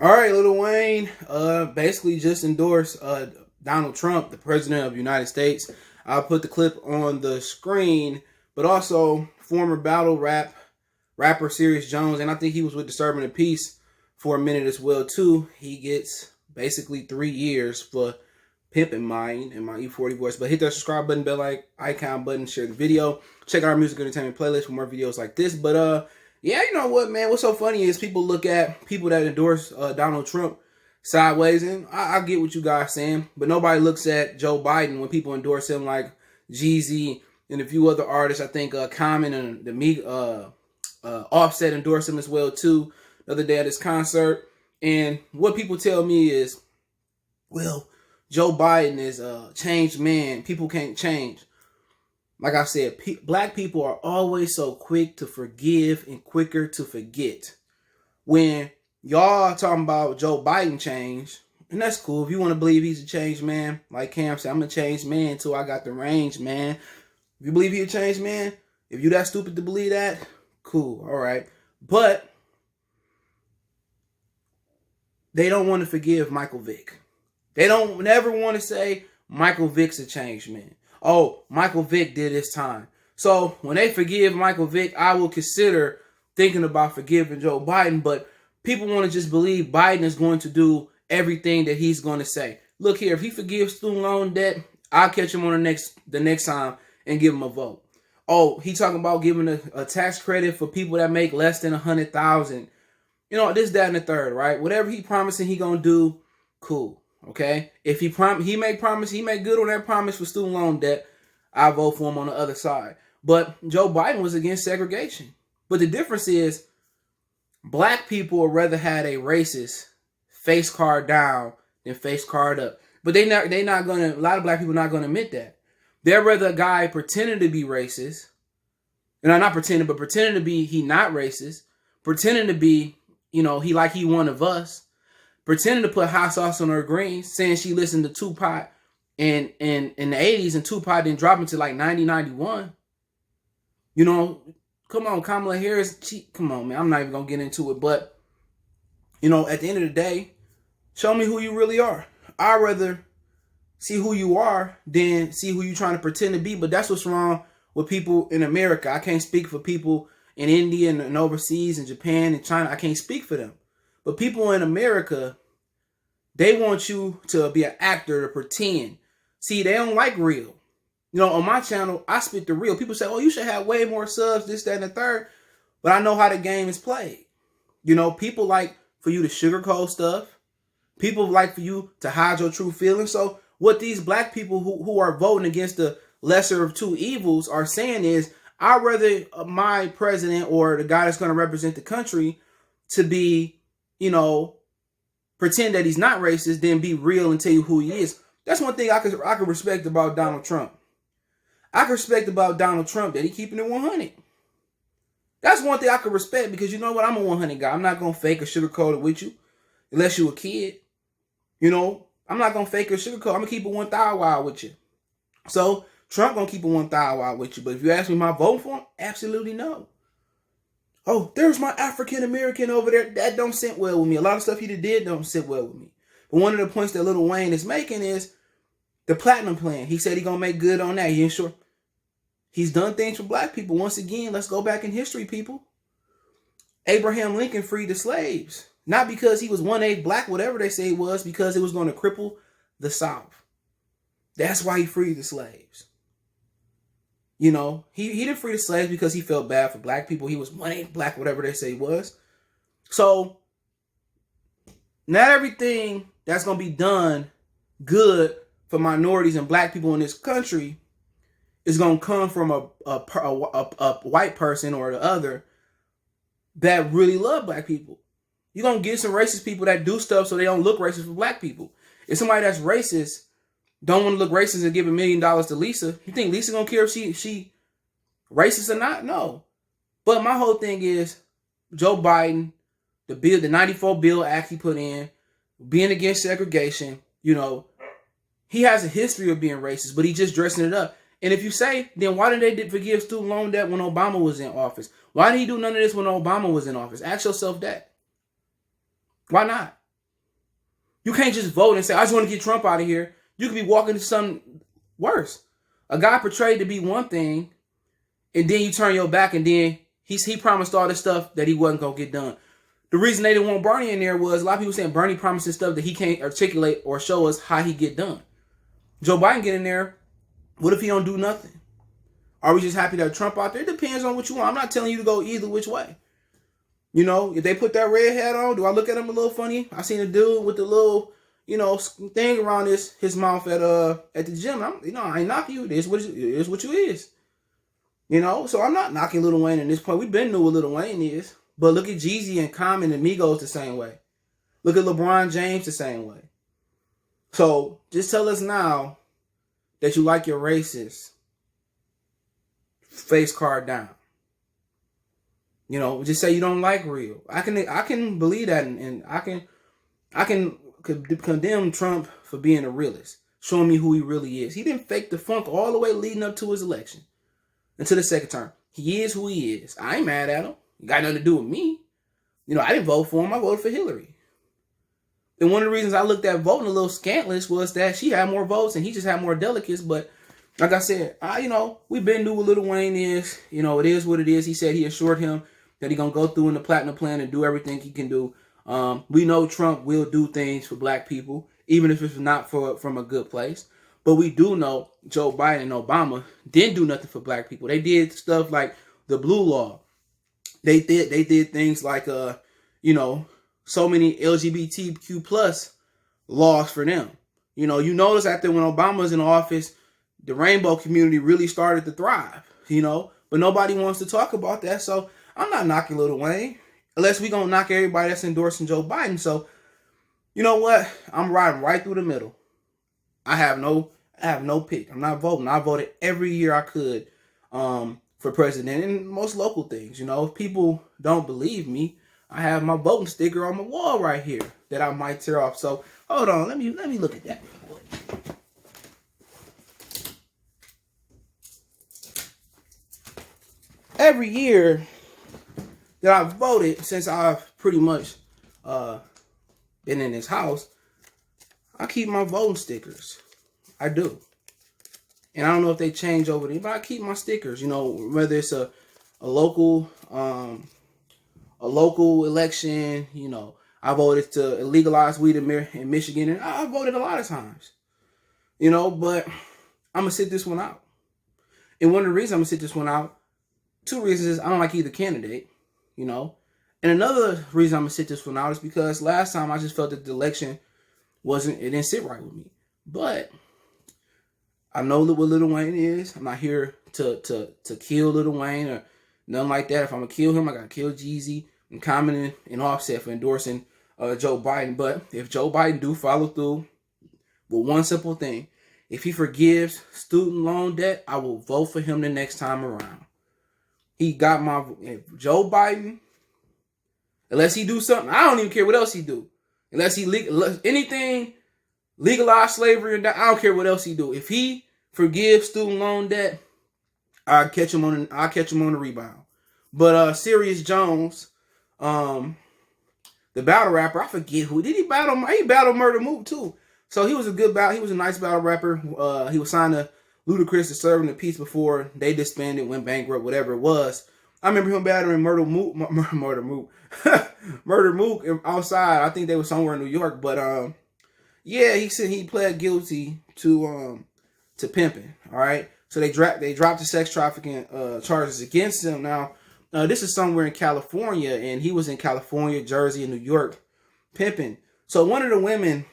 All right, Lil Wayne, basically just endorsed Donald Trump, the president of the United States. I'll put the clip on the screen, but also former rapper Serius Jones, and I think he was with Disturbing the Peace for a minute as well too. He gets basically 3 years for pimping mine in my E40 voice. But hit that subscribe button, bell icon button, share the video, check out our music entertainment playlist for more videos like this. But yeah, you know what, man? What's so funny is people look at people that endorse Donald Trump sideways, and I get what you guys saying, but nobody looks at Joe Biden when people endorse him, like Jeezy and a few other artists. I think Common and the Offset endorsed him as well too the other day at his concert. And what people tell me is, well, Joe Biden is a changed man. People can't change. Like I said, black people are always so quick to forgive and quicker to forget. When y'all talking about Joe Biden change, and that's cool. If you want to believe he's a changed man, like Cam said, I'm a changed man till I got the range, man. If you believe he's a changed man, if you that stupid to believe that, cool, all right. But they don't want to forgive Michael Vick. They don't never want to say Michael Vick's a changed man. Oh, Michael Vick did his time. So when they forgive Michael Vick, I will consider thinking about forgiving Joe Biden. But people want to just believe Biden is going to do everything that he's going to say. Look here, if he forgives student loan debt, I'll catch him on the next time and give him a vote. Oh, he talking about giving a tax credit for people that make less than 100,000. You know, this, that, and the third, right? Whatever he promising he gonna do, cool. Okay, if he make good on that promise for student loan debt, I vote for him on the other side. But Joe Biden was against segregation. But the difference is, black will rather had a racist face card down than face card up. But they not gonna. A lot of black people not gonna admit that. They'd rather a guy pretending to be racist, and not pretending, but pretending to be he not racist, pretending to be, you know, he one of us. Pretending to put hot sauce on her greens, saying she listened to Tupac in the 80s, and Tupac didn't drop into like 90, 91. You know, come on, Kamala Harris, come on, man. I'm not even going to get into it. But, you know, at the end of the day, show me who you really are. I'd rather see who you are than see who you're trying to pretend to be. But that's what's wrong with people in America. I can't speak for people in India and overseas and Japan and China. I can't speak for them. But people in America, they want you to be an actor, to pretend. See, they don't like real. You know, on my channel, I spit the real. People say, oh, you should have way more subs, this, that, and the third. But I know how the game is played. You know, people like for you to sugarcoat stuff. People like for you to hide your true feelings. So what these black people who are voting against the lesser of two evils are saying is, I'd rather my president or the guy that's going to represent the country to be, you know, pretend that he's not racist, then be real and tell you who he is. That's one thing I could respect about Donald Trump. I can respect about Donald Trump that he keeping it 100. That's one thing I could respect, because you know what? I'm a 100 guy. I'm not going to fake or sugarcoat it with you unless you a kid. You know, I'm not going to fake or sugarcoat. I'm going to keep it 1,000 wild with you. So Trump going to keep it 1,000 wild with you. But if you ask me my vote for him, absolutely no. Oh, there's my African American over there. That don't sit well with me. A lot of stuff he did don't sit well with me. But one of the points that Lil Wayne is making is the platinum plan. He said he gonna make good on that. He ain't sure. He's done things for black people. Once again, let's go back in history, people. Abraham Lincoln freed the slaves. Not because he was 1/8 black, whatever they say he was, because it was going to cripple the South. That's why he freed the slaves. You know, he didn't free the slaves because he felt bad for black people. He was 1/8 black, whatever they say he was. So, not everything that's going to be done good for minorities and black people in this country is going to come from a white person or the other that really love black people. You're going to get some racist people that do stuff so they don't look racist for black people. If somebody that's racist don't want to look racist and give $1 million to Lisa, you think Lisa gonna care if she racist or not? No. But my whole thing is Joe Biden, the 94 Bill Act he put in, being against segregation, you know, he has a history of being racist, but he just dressing it up. And if you say, then why didn't they forgive student loan debt when Obama was in office? Why didn't he do none of this when Obama was in office? Ask yourself that. Why not? You can't just vote and say, I just want to get Trump out of here. You could be walking into something worse. A guy portrayed to be one thing, and then you turn your back, and then he promised all this stuff that he wasn't going to get done. The reason they didn't want Bernie in there was a lot of people saying Bernie promises stuff that he can't articulate or show us how he get done. Joe Biden get in there. What if he don't do nothing? Are we just happy that Trump out there? It depends on what you want. I'm not telling you to go either which way. You know, if they put that red hat on, do I look at him a little funny? I seen a dude with the little, thing around his mouth at the gym. I ain't knocking you. It is what you is. So I'm not knocking Lil Wayne at this point. We've been knew what Lil Wayne is. But look at Jeezy and Common and Migos the same way. Look at LeBron James the same way. So just tell us now that you like your racist. Face card down. Just say you don't like real. I can believe that, and I can condemn Trump for being a realist, showing me who he really is. He didn't fake the funk all the way leading up to his election, until the second term. He is who he is. I ain't mad at him. It got nothing to do with me. I didn't vote for him. I voted for Hillary. And one of the reasons I looked at voting a little scantless was that she had more votes and he just had more delegates. But like I said, we've been knew what Lil Wayne is. It is what it is. He said he assured him that he's going to go through in the platinum plan and do everything he can do. We know Trump will do things for black people, even if it's not from a good place. But we do know Joe Biden and Obama didn't do nothing for black people. They did stuff like the blue law. They did things like, so many LGBTQ plus laws for them. You notice after when Obama was in office, the rainbow community really started to thrive, but nobody wants to talk about that. So I'm not knocking Lil Wayne unless we going to knock everybody that's endorsing Joe Biden. So you know what? I'm riding right through the middle. I have no pick. I'm not voting. I voted every year I could for president and most local things. If people don't believe me, I have my voting sticker on my wall right here that I might tear off. So hold on, let me look at that. Every year that I've voted since I've pretty much been in this house, I keep my voting stickers. I do. And I don't know if they change over there, but I keep my stickers, whether it's a local election, I voted to legalize weed in Michigan, and I voted a lot of times, but I'm going to sit this one out. And one of the reasons I'm going to sit this one out, two reasons is I don't like either candidate, and another reason I'm going to sit this one out is because last time I just felt that the election it didn't sit right with me. But I know what Lil Wayne is. I'm not here to kill Lil Wayne or nothing like that. If I'm going to kill him, I got to kill Jeezy and Common and Offset for endorsing Joe Biden. But if Joe Biden do follow through with one simple thing, if he forgives student loan debt, I will vote for him the next time around. He got Joe Biden, unless he do something, I don't even care what else he do. Unless he legalize slavery, and I don't care what else he do. If he forgives student loan debt, I'll catch him on the rebound. But Serius Jones, the battle rapper, I forget who did he battle. He battled Murder Mook too. So he was a good battle. He was a nice battle rapper. He was signed to Ludacris to serve in the peace before they disbanded, went bankrupt, whatever it was. I remember him battling Murder Mook outside. I think they were somewhere in New York, but yeah, he said he pled guilty to pimping. All right, so they dropped the sex trafficking charges against him. Now, this is somewhere in California, and he was in California, Jersey, and New York pimping. So one of the women,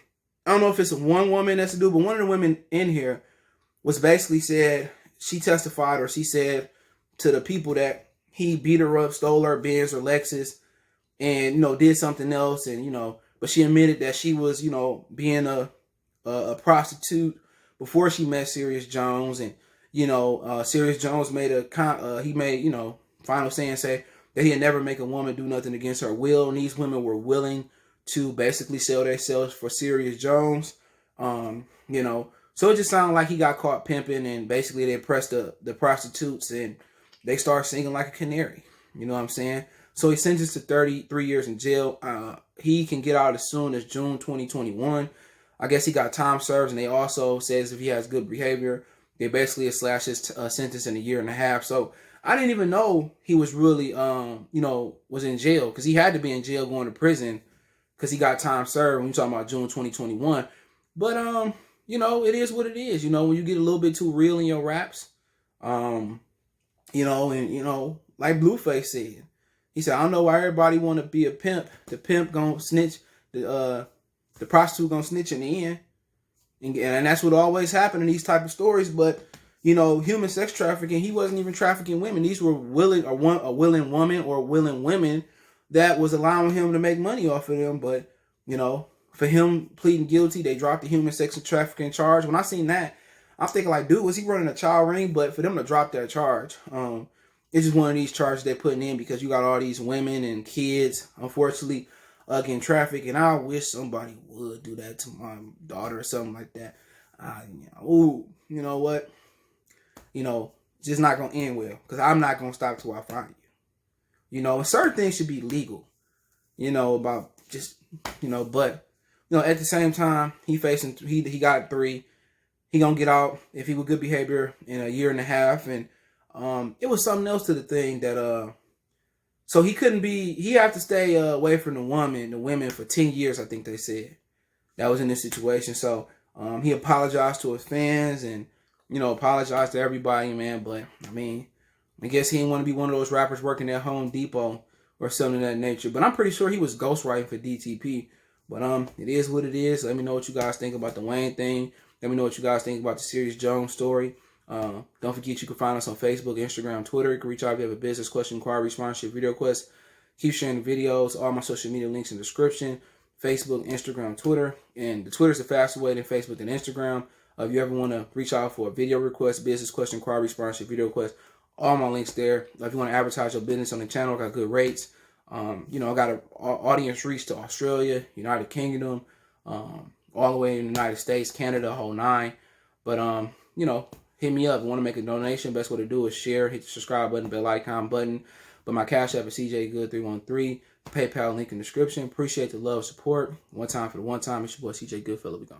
I don't know if it's one woman that's a dude, but one of the women in here was basically said, she testified, or she said to the people that he beat her up, stole her Benz or Lexus, and did something else, and but she admitted that she was being a prostitute before she met Serius Jones, and Serius Jones made final say that he'd never make a woman do nothing against her will, and these women were willing to basically sell themselves for Serius Jones. So it just sounded like he got caught pimping, and basically they pressed the prostitutes and they start singing like a canary. You know what I'm saying? So he's sentenced to 33 years in jail. He can get out as soon as June 2021. I guess he got time served, and they also says if he has good behavior, they basically slash his sentence in a year and a half. So I didn't even know he was really, was in jail, because he had to be in jail going to prison because he got time served when you're talking about June 2021. But, it is what it is. When you get a little bit too real in your raps, like Blueface said, he said, I don't know why everybody want to be a pimp. The pimp gonna snitch, the prostitute gonna snitch in the end. And that's what always happened in these type of stories. But, human sex trafficking, he wasn't even trafficking women. These were a willing woman or willing women that was allowing him to make money off of them. But, for him pleading guilty, they dropped the human sex trafficking charge. When I seen that, I'm thinking like, dude, was he running a child ring? But for them to drop that charge, it's just one of these charges they're putting in because you got all these women and kids, unfortunately, getting trafficked. And I wish somebody would do that to my daughter or something like that. You know what? It's just not going to end well, because I'm not going to stop till I find you. And certain things should be legal, about just, but, at the same time, he got 3. He going to get out if he with good behavior in a year and a half. And it was something else to the thing that, so he have to stay away from the women for 10 years, I think they said. That was in this situation. So he apologized to his fans and, apologized to everybody, man. But, I guess he didn't want to be one of those rappers working at Home Depot or something of that nature. But I'm pretty sure he was ghostwriting for DTP. But it is what it is. Let me know what you guys think about the Wayne thing. Let me know what you guys think about the Serius Jones story. Don't forget you can find us on Facebook, Instagram, Twitter. You can reach out if you have a business question, inquiry, sponsorship, video request. Keep sharing the videos. All my social media links in the description. Facebook, Instagram, Twitter. And the Twitter's the faster way than Facebook and Instagram. If you ever want to reach out for a video request, business question, inquiry, sponsorship, video request, all my links there. If you want to advertise your business on the channel, I got good rates. I got an audience reach to Australia, United Kingdom, all the way in the United States, Canada, whole 9. But, hit me up. If you want to make a donation, best way to do is share, hit the subscribe button, bell icon button. But my Cash App is CJGood313. PayPal link in the description. Appreciate the love, support. One time for the one time. It's your boy CJ Goodfellow. We gone.